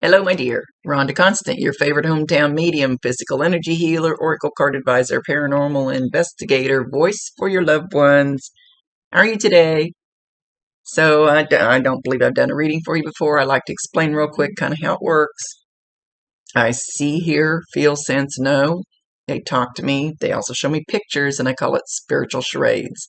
Hello, my dear. Rhonda Constant, your favorite hometown medium, physical energy healer, oracle card advisor, paranormal investigator, voice for your loved ones. How are you today? So, I don't believe I've done a reading for you before. I like to explain real quick kind of how it works. I see, hear, feel, sense, know. They talk to me. They also show me pictures, and I call it spiritual charades.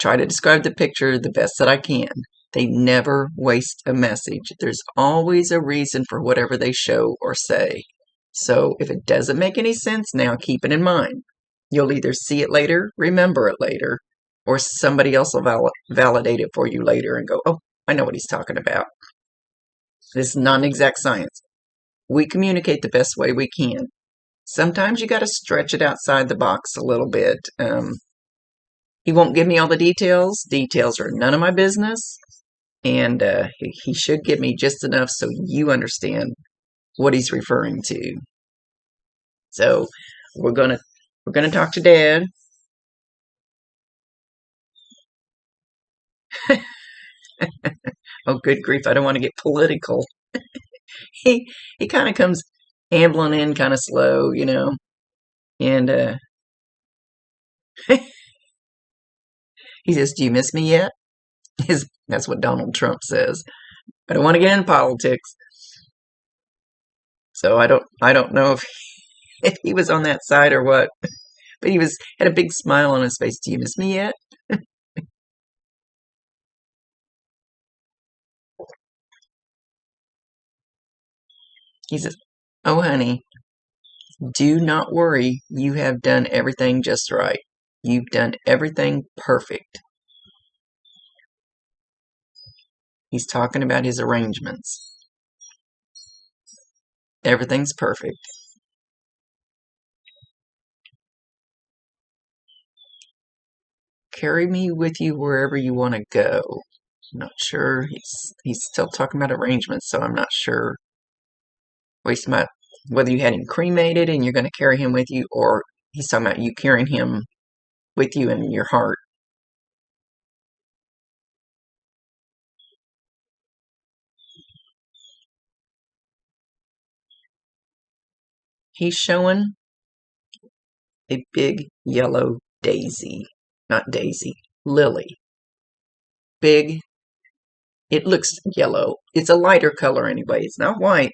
Try to describe the picture the best that I can. They never waste a message. There's always a reason for whatever they show or say. So if it doesn't make any sense now, keep it in mind. You'll either see it later, remember it later, or somebody else will validate it for you later and go, oh, I know what he's talking about. This is not an exact science. We communicate the best way we can. Sometimes you got to stretch it outside the box a little bit. He won't give me all the details. Details are none of my business. And he should give me just enough so you understand what he's referring to. So we're gonna talk to Dad. Oh, good grief! I don't want to get political. he kind of comes ambling in kind of slow, and he says, "Do you miss me yet?" That's what Donald Trump says. I don't want to get into politics, so I don't know if he was on that side or what. But he had a big smile on his face. Do you miss me yet? He says, "Oh, honey, do not worry. You have done everything just right. You've done everything perfect." He's talking about his arrangements. Everything's perfect. Carry me with you wherever you want to go. I'm not sure. He's still talking about arrangements, so I'm not sure. Whether you had him cremated and you're going to carry him with you, or he's talking about you carrying him with you in your heart. He's showing a big yellow daisy. Not daisy, lily. Big. It looks yellow. It's a lighter color anyway. It's not white,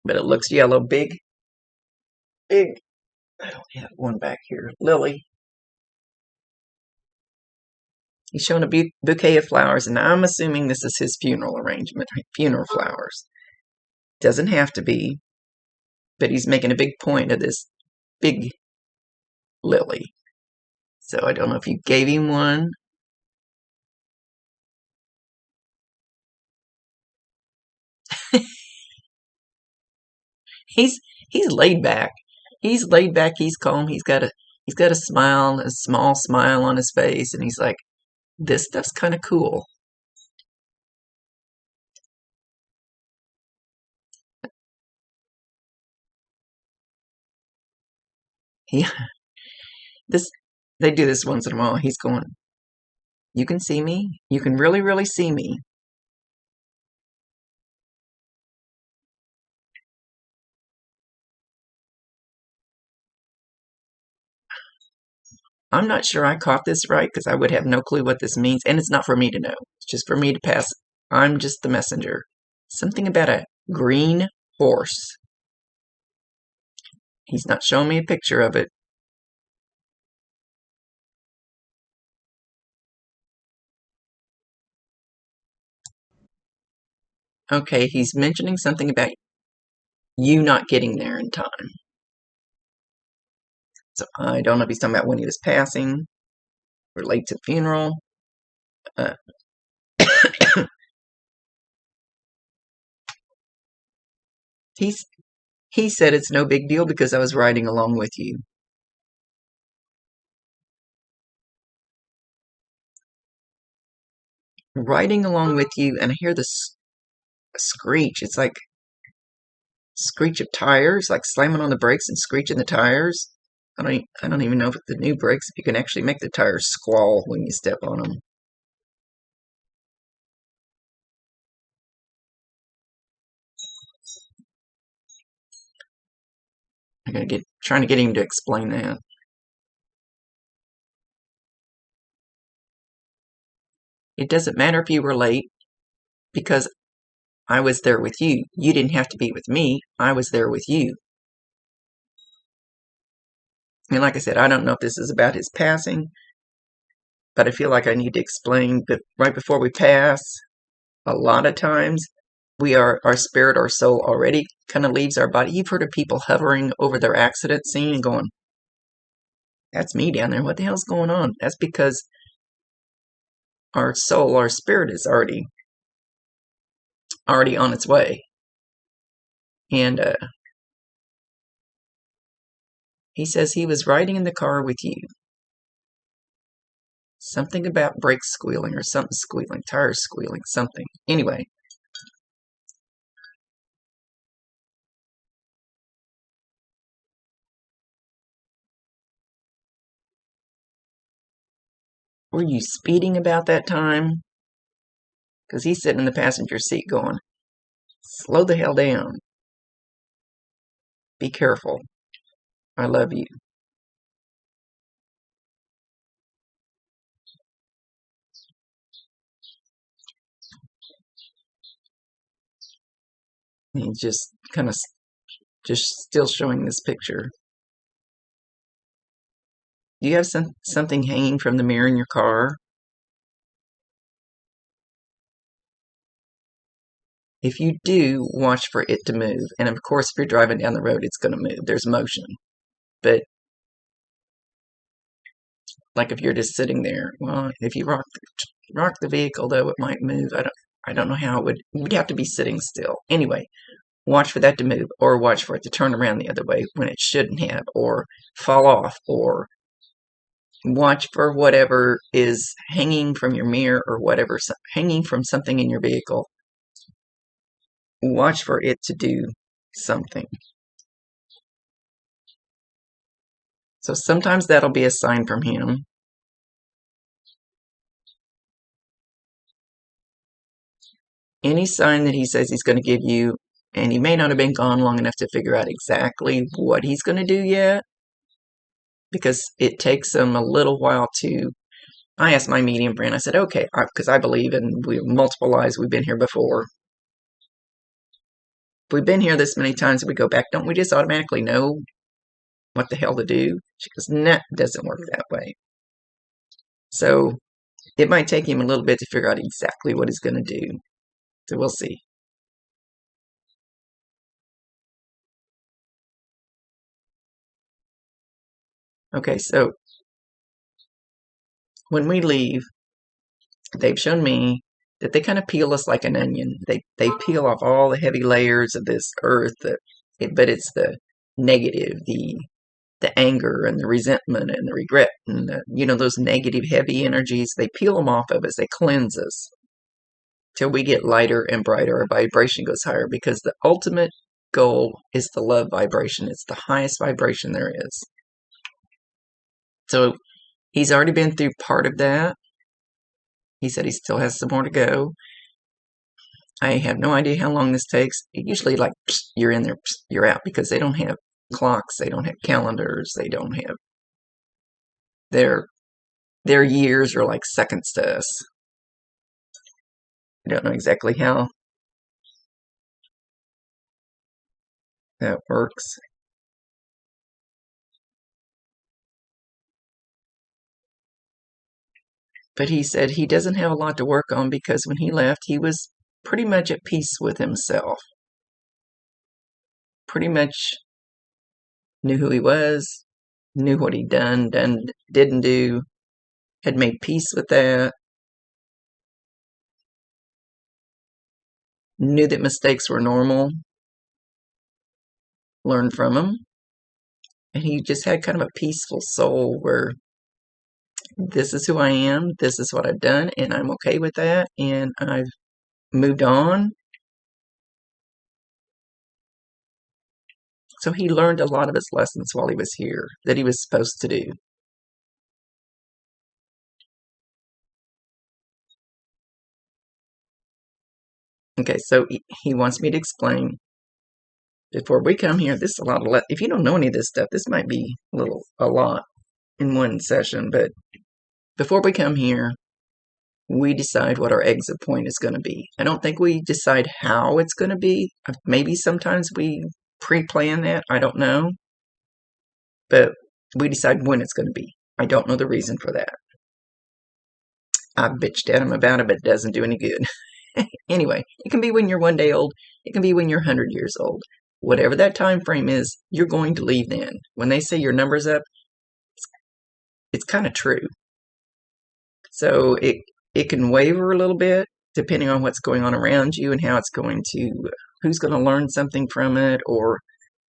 but it looks yellow. Big. I don't have one back here. Lily. He's showing a bouquet of flowers, and I'm assuming this is his funeral arrangement, funeral flowers. Doesn't have to be, but he's making a big point of this big lily. So I don't know if you gave him one. He's laid back. He's laid back. He's calm. He's got a smile, a small smile on his face, and he's like, "This stuff's kind of cool." Yeah, this they do this once in a while. He's going, "You can see me. You can really, really see me." I'm not sure I caught this right because I would have no clue what this means, and it's not for me to know. It's just for me to pass. I'm just the messenger. Something about a green horse. He's not showing me a picture of it. Okay, he's mentioning something about you not getting there in time. So I don't know if he's talking about when he was passing, or late to the funeral. Uh, he said it's no big deal because I was riding along with you. Riding along with you, and I hear this screech. It's like screech of tires, like slamming on the brakes and screeching the tires. I don't even know if the new brakes, if you can actually make the tires squall when you step on them. I'm gonna trying to get him to explain that. It doesn't matter if you were late because I was there with you. You didn't have to be with me. I was there with you. And like I said, I don't know if this is about his passing, but I feel like I need to explain that right before we pass, a lot of times our spirit, our soul already kind of leaves our body. You've heard of people hovering over their accident scene and going, that's me down there. What the hell's going on? That's because our soul, our spirit is already on its way. And he says he was riding in the car with you. Something about brakes squealing or something squealing, tires squealing, something. Anyway. Were you speeding about that time? Because he's sitting in the passenger seat going, slow the hell down. Be careful. I love you. And he's just kind of just still showing this picture. Do you have something hanging from the mirror in your car? If you do, watch for it to move. And of course, if you're driving down the road, it's going to move. There's motion. But like if you're just sitting there, well, if you rock the vehicle, though, it might move. I don't know how it would have to be sitting still. Anyway, watch for that to move, or watch for it to turn around the other way when it shouldn't have, or fall off, or watch for whatever is hanging from your mirror or whatever hanging from something in your vehicle. Watch for it to do something. So sometimes that'll be a sign from him. Any sign that he says he's going to give you, and he may not have been gone long enough to figure out exactly what he's going to do yet, because it takes him a little while to. I asked my medium friend, I said, okay, because I believe in multiple lives, we've been here before. If we've been here this many times, we go back, don't we just automatically know what the hell to do? She goes, nah, it doesn't work that way. So it might take him a little bit to figure out exactly what he's going to do. So we'll see. Okay, so when we leave, they've shown me that they kind of peel us like an onion. They peel off all the heavy layers of this earth, but it's the negative, the anger and the resentment and the regret and those negative heavy energies. They peel them off of us. They cleanse us till we get lighter and brighter. Our vibration goes higher because the ultimate goal is the love vibration. It's the highest vibration there is. So he's already been through part of that. He said he still has some more to go. I have no idea how long this takes. Usually, like, you're in there, you're out, because they don't have clocks, they don't have calendars, they don't have their years are like seconds to us. I don't know exactly how that works. But he said he doesn't have a lot to work on because when he left, he was pretty much at peace with himself. Pretty much knew who he was, knew what he'd done, didn't do, had made peace with that, knew that mistakes were normal, learned from them, and he just had kind of a peaceful soul where this is who I am, this is what I've done, and I'm okay with that, and I've moved on. So he learned a lot of his lessons while he was here that he was supposed to do. Okay, so he wants me to explain before we come here, this is a lot of, if you don't know any of this stuff, this might be a lot in one session, but before we come here, we decide what our exit point is going to be. I don't think we decide how it's going to be. Maybe sometimes we pre-plan that. I don't know. But we decide when it's going to be. I don't know the reason for that. I bitched at him about it, but it doesn't do any good. Anyway, it can be when you're 1 day old. It can be when you're 100 years old. Whatever that time frame is, you're going to leave then. When they say your number's up, it's kind of true. So it can waver a little bit depending on what's going on around you and how it's going to, who's going to learn something from it or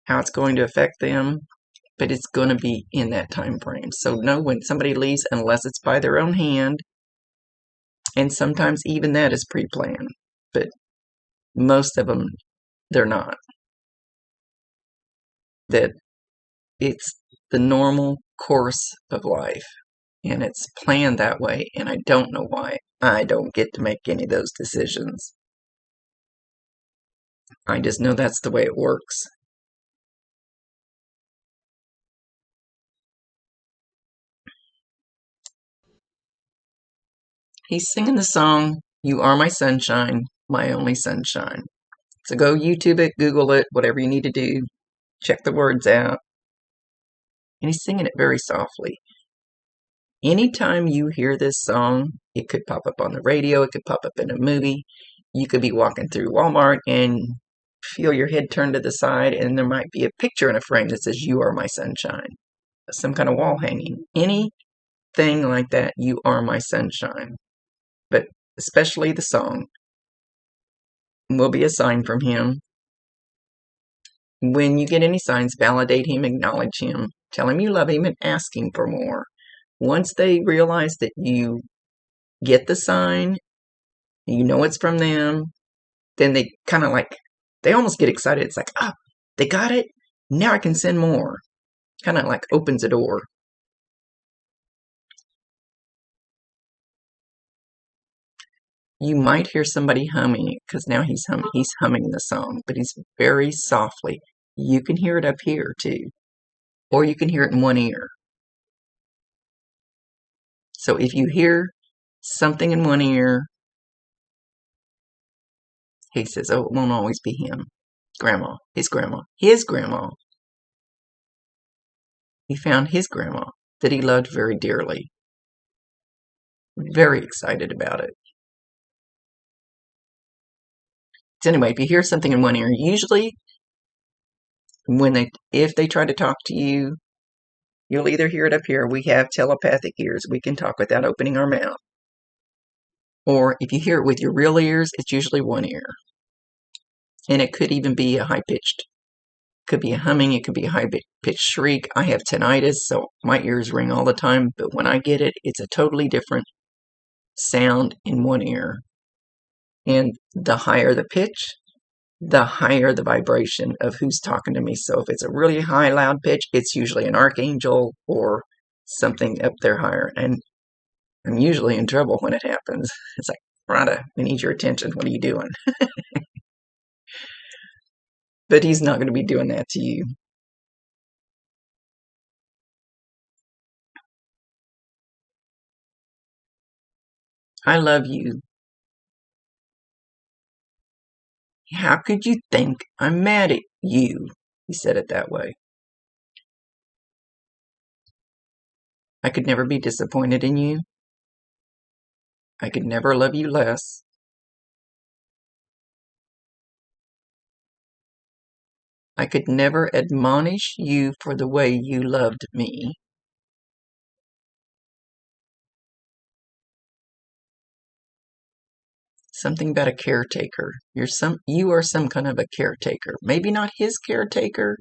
how it's going to affect them. But it's going to be in that time frame. So know when somebody leaves unless it's by their own hand. And sometimes even that is pre-planned. But most of them, they're not. That it's the normal course of life. And it's planned that way. And I don't know why I don't get to make any of those decisions. I just know that's the way it works. He's singing the song, "You Are My Sunshine, My Only Sunshine." So go YouTube it, Google it, whatever you need to do. Check the words out. And he's singing it very softly. Anytime you hear this song, it could pop up on the radio, it could pop up in a movie. You could be walking through Walmart and feel your head turn to the side, and there might be a picture in a frame that says, "You Are My Sunshine." Some kind of wall hanging. Anything like that, "You Are My Sunshine." But especially the song will be a sign from him. When you get any signs, validate him, acknowledge him, tell him you love him, and ask him for more. Once they realize that you get the sign, you know it's from them, then they kind of like, they almost get excited. It's like, ah, they got it? Now I can send more. Kind of like opens a door. You might hear somebody humming because now he's humming the song, but he's very softly. You can hear it up here too, or you can hear it in one ear. So if you hear something in one ear, he says, oh, it won't always be him. Grandma, his grandma, his grandma. He found his grandma that he loved very dearly. Very excited about it. So anyway, if you hear something in one ear, usually if they try to talk to you, you'll either hear it up here. We have telepathic ears. We can talk without opening our mouth. Or if you hear it with your real ears, it's usually one ear. And it could even be a high-pitched. Could be a humming. It could be a high-pitched shriek. I have tinnitus, so my ears ring all the time. But when I get it, it's a totally different sound in one ear. And the higher the pitch, the higher the vibration of who's talking to me. So if it's a really high, loud pitch, it's usually an archangel or something up there higher. And I'm usually in trouble when it happens. It's like, Rhonda, we need your attention. What are you doing? But he's not going to be doing that to you. I love you. How could you think I'm mad at you? He said it that way. I could never be disappointed in you. I could never love you less. I could never admonish you for the way you loved me. Something about a caretaker. You are some kind of a caretaker. Maybe not his caretaker.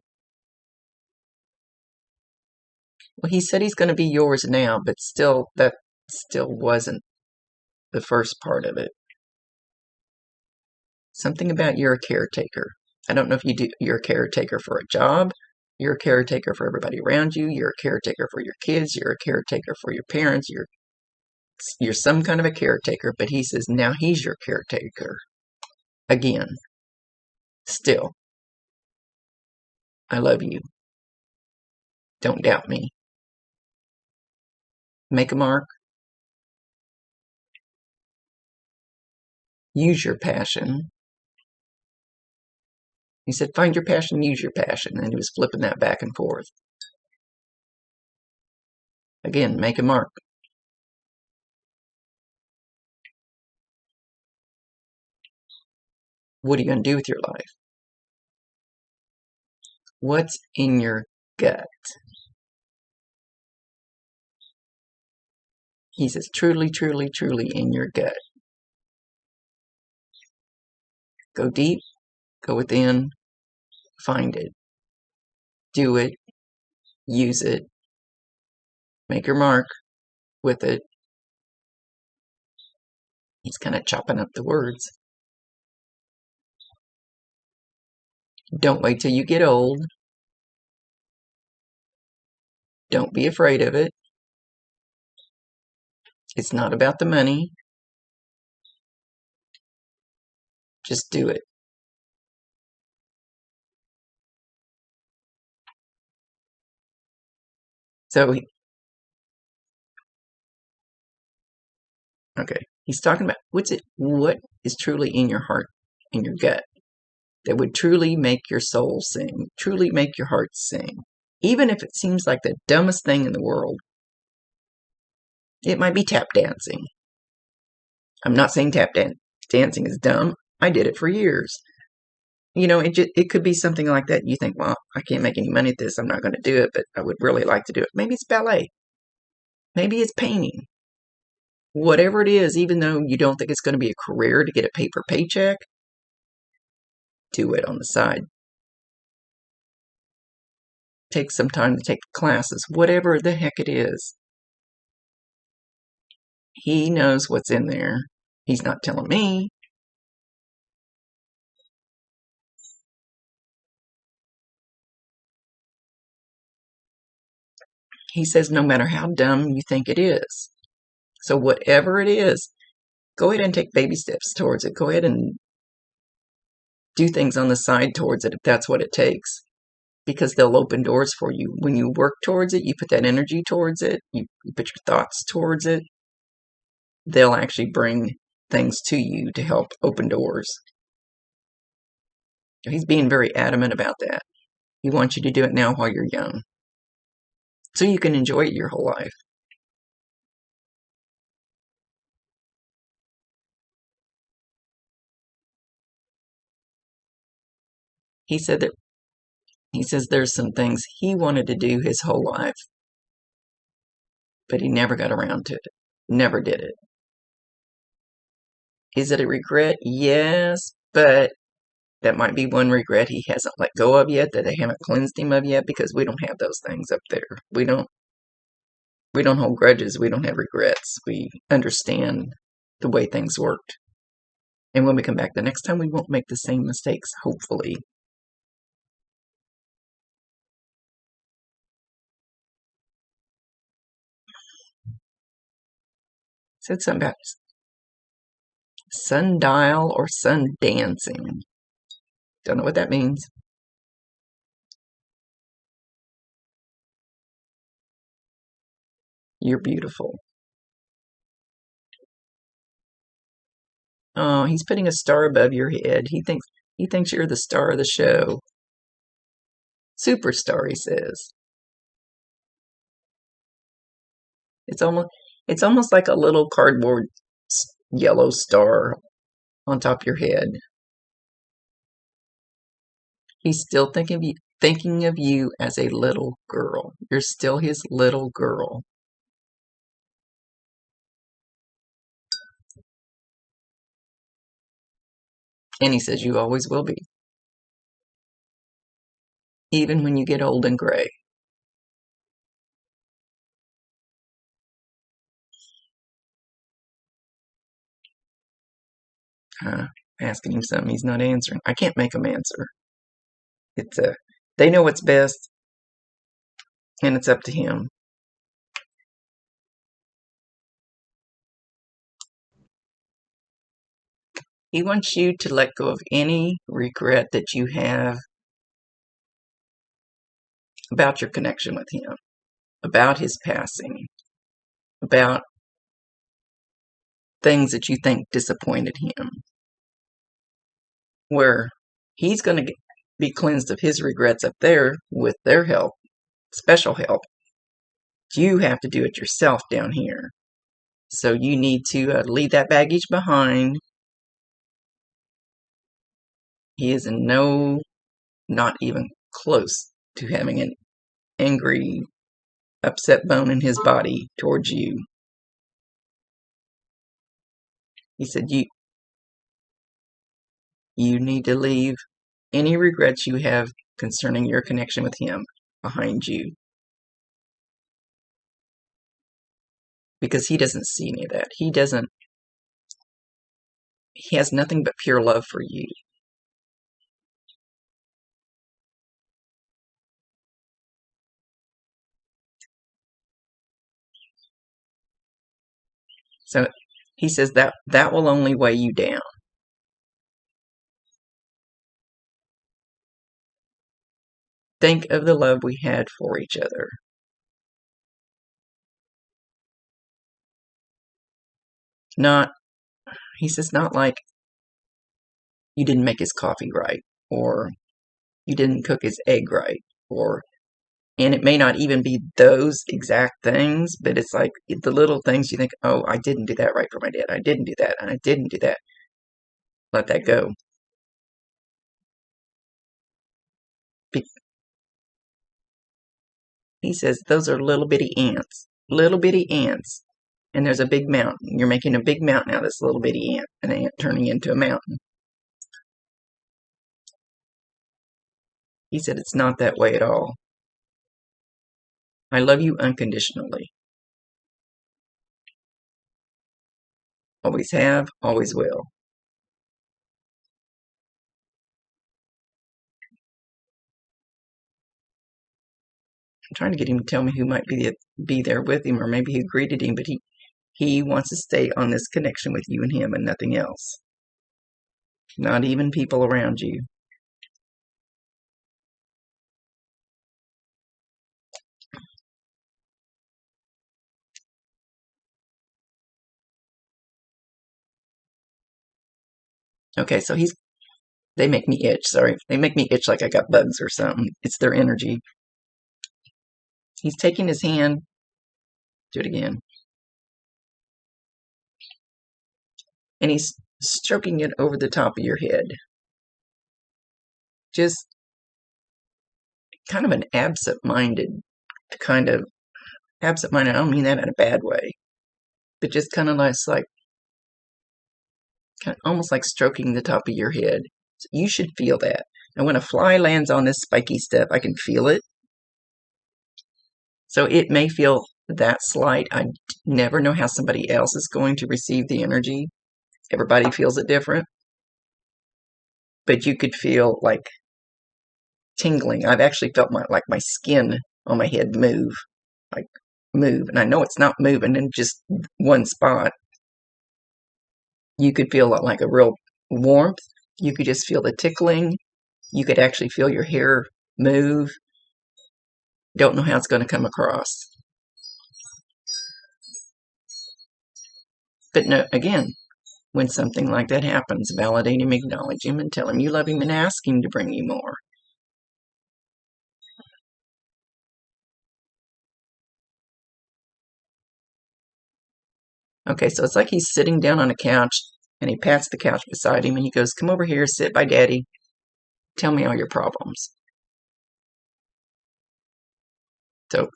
Well, he said he's going to be yours now, but still, that still wasn't the first part of it. Something about you're a caretaker. I don't know if you're a caretaker for a job. You're a caretaker for everybody around you. You're a caretaker for your kids. You're a caretaker for your parents. You're some kind of a caretaker, but he says now he's your caretaker. Again. Still. I love you. Don't doubt me. Make a mark. Use your passion. He said, find your passion, use your passion. And he was flipping that back and forth. Again, make a mark. What are you going to do with your life? What's in your gut? He says, truly, truly, truly in your gut. Go deep, go within, find it. Do it, use it, make your mark with it. He's kind of chopping up the words. Don't wait till you get old. Don't be afraid of it. It's not about the money. Just do it. So, okay, he's talking about what is truly in your heart, in your gut, that would truly make your soul sing, truly make your heart sing. Even if it seems like the dumbest thing in the world. It might be tap dancing. I'm not saying dancing is dumb. I did it for years. You know, it could be something like that. You think, well, I can't make any money at this. I'm not going to do it, but I would really like to do it. Maybe it's ballet. Maybe it's painting. Whatever it is, even though you don't think it's going to be a career to get a paper paycheck, do it on the side. Take some time to take classes, whatever the heck it is. He knows what's in there. He's not telling me. He says no matter how dumb you think it is. So whatever it is, go ahead and take baby steps towards it. Go ahead and do things on the side towards it if that's what it takes. Because they'll open doors for you. When you work towards it, you put that energy towards it, you put your thoughts towards it, they'll actually bring things to you to help open doors. He's being very adamant about that. He wants you to do it now while you're young, so you can enjoy it your whole life. He says there's some things he wanted to do his whole life, but he never got around to it. Never did it. Is it a regret? Yes, but that might be one regret he hasn't let go of yet, that they haven't cleansed him of yet, because we don't have those things up there. We don't hold grudges. We don't have regrets. We understand the way things worked. And when we come back the next time, we won't make the same mistakes, hopefully. Said something about sundial or sun dancing. Don't know what that means. You're beautiful. Oh, he's putting a star above your head. He thinks you're the star of the show. Superstar, he says. It's almost like a little cardboard yellow star on top of your head. He's still thinking of you as a little girl. You're still his little girl. And he says you always will be. Even when you get old and gray. Asking him something he's not answering. I can't make him answer. They know what's best, and it's up to him. He wants you to let go of any regret that you have about your connection with him, about his passing, about things that you think disappointed him, where he's going to be cleansed of his regrets up there with their help, special help. You have to do it yourself down here. So you need to leave that baggage behind. He is in not even close to having an angry, upset bone in his body towards you. He said, you need to leave any regrets you have concerning your connection with him behind you. Because he doesn't see any of that. He has nothing but pure love for you. So he says that will only weigh you down. Think of the love we had for each other. He says, not like you didn't make his coffee right, or you didn't cook his egg right, and it may not even be those exact things, but it's like the little things you think, oh, I didn't do that right for my dad. I didn't do that, and I didn't do that. Let that go. He says those are little bitty ants. Little bitty ants. And there's a big mountain. You're making a big mountain out of this little bitty ant, an ant turning into a mountain. He said it's not that way at all. I love you unconditionally. Always have, always will. I'm trying to get him to tell me who might be there with him, or maybe who greeted him, but he wants to stay on this connection with you and him and nothing else. Not even people around you. Okay, so they make me itch, sorry. They make me itch like I got bugs or something. It's their energy. He's taking his hand, do it again, and he's stroking it over the top of your head. Just kind of an absent-minded, I don't mean that in a bad way, but just kind of almost like stroking the top of your head. So you should feel that. And when a fly lands on this spiky stuff, I can feel it. So it may feel that slight. I never know how somebody else is going to receive the energy. Everybody feels it different. But you could feel like tingling. I've actually felt my skin on my head move. And I know it's not moving in just one spot. You could feel like a real warmth. You could just feel the tickling. You could actually feel your hair move. Don't know how it's going to come across. But no, again, when something like that happens, validate him, acknowledge him, and tell him you love him and ask him to bring you more. Okay, so it's like he's sitting down on a couch, and he pats the couch beside him, and he goes, come over here, sit by Daddy. Tell me all your problems. So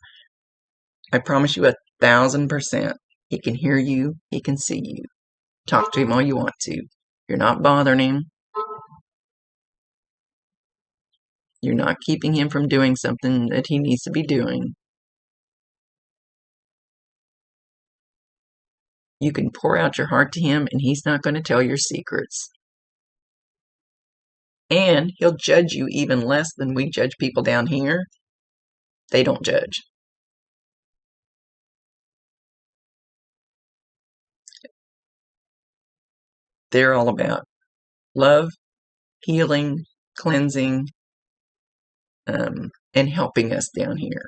I promise you 1,000%, he can hear you, he can see you. Talk to him all you want to. You're not bothering him. You're not keeping him from doing something that he needs to be doing. You can pour out your heart to him, and he's not going to tell your secrets. And he'll judge you even less than we judge people down here. They don't judge. They're all about love, healing, cleansing, and helping us down here.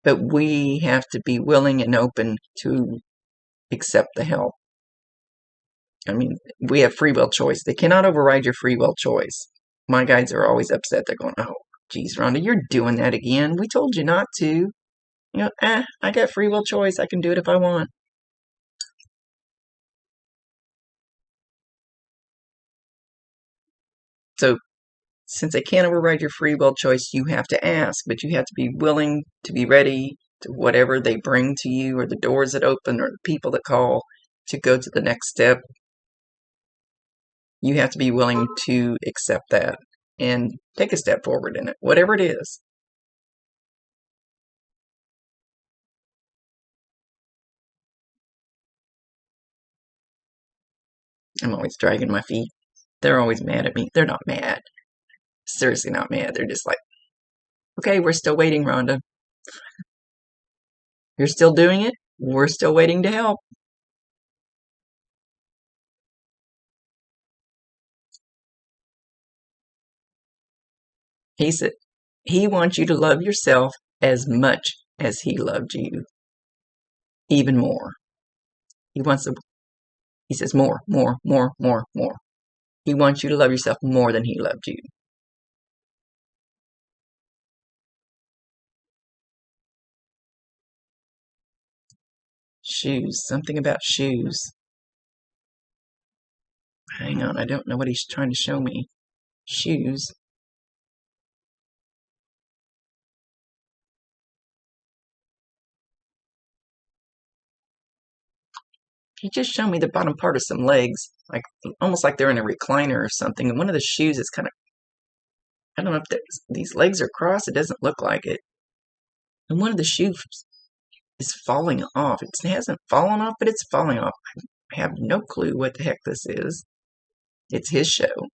But we have to be willing and open to accept the help. I mean, we have free will choice. They cannot override your free will choice. My guides are always upset. They're going, oh, geez, Rhonda, you're doing that again. We told you not to. I got free will choice. I can do it if I want. So, since they can't override your free will choice, you have to ask, but you have to be willing to be ready to whatever they bring to you, or the doors that open, or the people that call to go to the next step. You have to be willing to accept that and take a step forward in it, whatever it is. I'm always dragging my feet. They're always mad at me. They're not mad. Seriously not mad. They're just like, okay, we're still waiting, Rhonda. You're still doing it? We're still waiting to help. He said he wants you to love yourself as much as he loved you. Even more. He says more, more, more, more, more. He wants you to love yourself more than he loved you. Shoes. Something about shoes. Hang on, I don't know what he's trying to show me. Shoes. He just showed me the bottom part of some legs, like almost like they're in a recliner or something. And one of the shoes is kind of, I don't know if these legs are crossed. It doesn't look like it. And one of the shoes is falling off. It hasn't fallen off, but it's falling off. I have no clue what the heck this is. It's his show.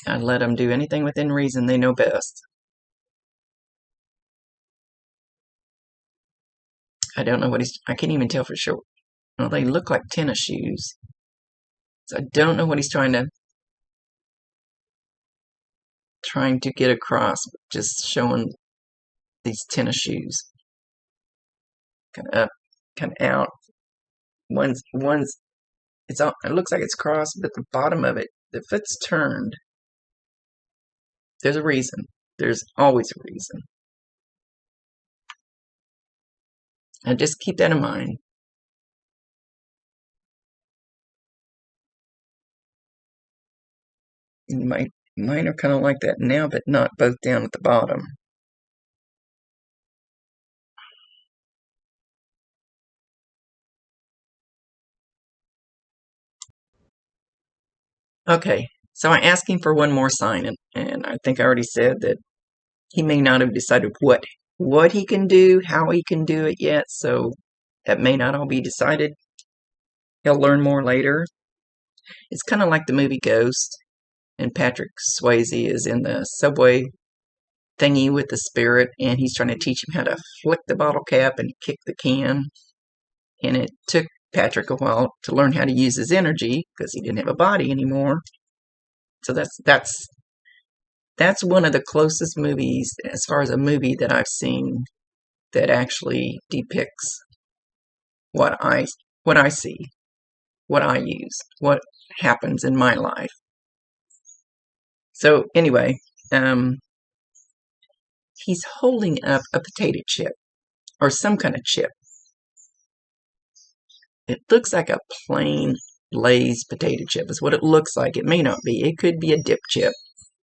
I let them do anything within reason. They know best. I don't know what I can't even tell for sure. Well, they look like tennis shoes. So I don't know what he's trying to get across, just showing these tennis shoes. Kind of up, kind of out. One's it looks like it's crossed, but the bottom of it, the foot's turned. There's a reason. There's always a reason. And just keep that in mind. Mine are kind of like that now, but not both down at the bottom. Okay, so I asked him for one more sign, and I think I already said that he may not have decided what he can do, how he can do it yet, so that may not all be decided. He'll learn more later. It's kind of like the movie Ghost, and Patrick Swayze is in the subway thingy with the spirit, and he's trying to teach him how to flick the bottle cap and kick the can. And it took Patrick a while to learn how to use his energy because he didn't have a body anymore. So that's one of the closest movies, as far as a movie that I've seen, that actually depicts what I see, what I use, what happens in my life. So anyway, he's holding up a potato chip or some kind of chip. It looks like a plain Lay's potato chip is what it looks like. It may not be. It could be a dip chip,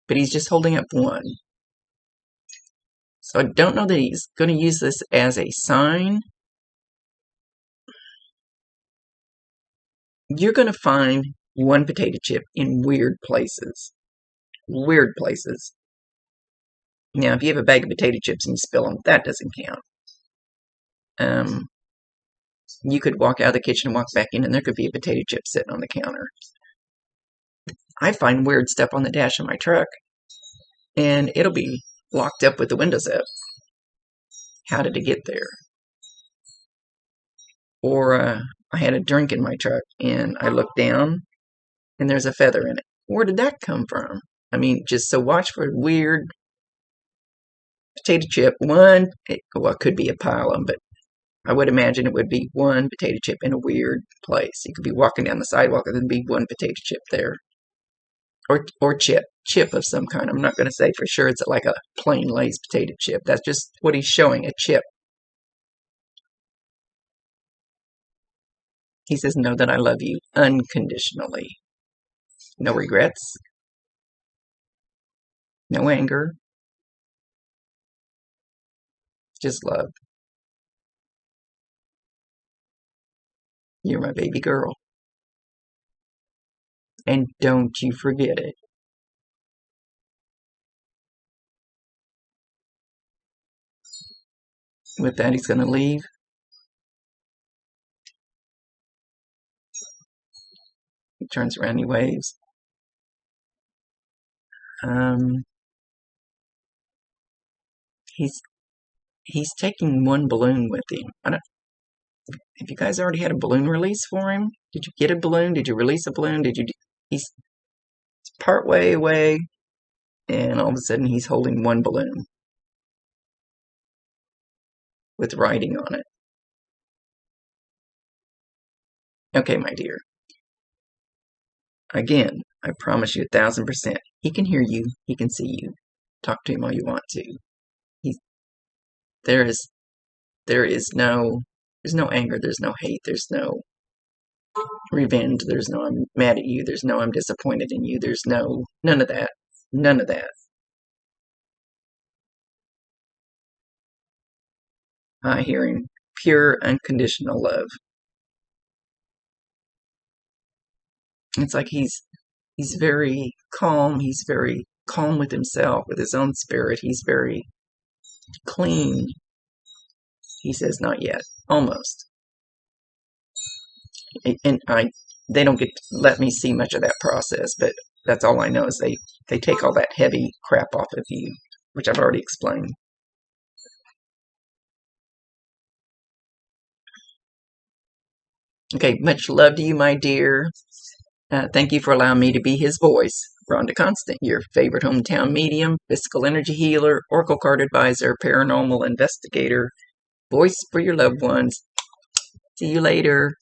but he's just holding up one. So I don't know that he's going to use this as a sign. You're going to find one potato chip in weird places. Weird places. Now, if you have a bag of potato chips and you spill them, that doesn't count. You could walk out of the kitchen and walk back in, and there could be a potato chip sitting on the counter. I find weird stuff on the dash of my truck, and it'll be locked up with the windows up. How did it get there? Or I had a drink in my truck, and I looked down, and there's a feather in it. Where did that come from? I mean, just so watch for weird potato chip. Well, it could be a pile of them, but I would imagine it would be one potato chip in a weird place. You could be walking down the sidewalk and there'd be one potato chip there. Or chip of some kind. I'm not going to say for sure it's like a plain Lay's potato chip. That's just what he's showing, a chip. He says, know that I love you unconditionally. No regrets. No anger. Just love. You're my baby girl. And don't you forget it. With that, he's going to leave. He turns around, he waves. He's taking one balloon with him. Have you guys already had a balloon release for him? Did you get a balloon? Did you release a balloon? He's part way away, and all of a sudden he's holding one balloon with writing on it. Okay, my dear. Again, I promise you 1,000%. He can hear you. He can see you. Talk to him all you want to. There's no anger. There's no hate. There's no revenge. There's no I'm mad at you. There's no I'm disappointed in you. There's none of that. None of that. I hear him. Pure, unconditional love. It's like he's very calm. He's very calm with himself, with his own spirit. He's very clean. He says, not yet. Almost. And they don't let me see much of that process, but that's all I know is they take all that heavy crap off of you, which I've already explained. Okay, much love to you, my dear. Thank you for allowing me to be his voice. Rhonda Constant, your favorite hometown medium, physical energy healer, oracle card advisor, paranormal investigator, voice for your loved ones. See you later.